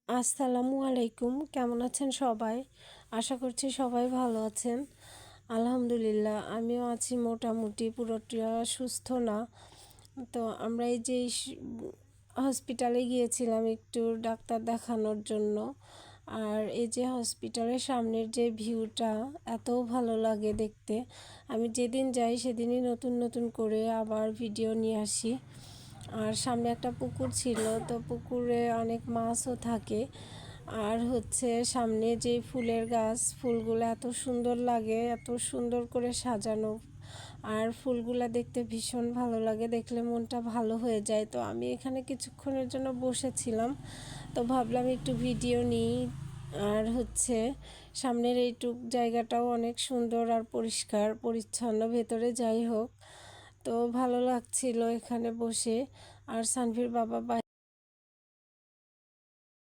আসসালামু আলাইকুম, কেমন আছেন সবাই? আশা করছি সবাই ভালো আছেন। আলহামদুলিল্লাহ আমিও আছি মোটামুটি, পুরোটা সুস্থ না। তো আমরা এই যে হসপিটালে গিয়েছিলাম একটু ডাক্তার দেখানোর জন্য। আর এই যে হসপিটালের সামনের যে ভিউটা এত ভালো লাগে দেখতে। আমি যেদিন যাই সেদিনই নতুন নতুন করে আবার ভিডিও নিয়ে আসি। আর সামনে একটা পুকুর ছিল, তো পুকুরে অনেক মাছও থাকে। আর সামনে যে ফুলের গাছ, ফুলগুলো এত সুন্দর লাগে, এত সুন্দর করে সাজানো। আর ফুলগুলা দেখতে ভীষণ ভালো লাগে, দেখলে মনটা ভালো হয়ে যায়। তো আমি এখানে কিছুক্ষণের জন্য বসেছিলাম, তো ভাবলাম একটু ভিডিও নিই। আর সামনের এইটুক জায়গাটাও অনেক সুন্দর আর পরিষ্কার পরিচ্ছন্ন, ভেতরে যাই হোক। তো ভালো লাগছিল এখানে বসে। আর সানভীর বাবা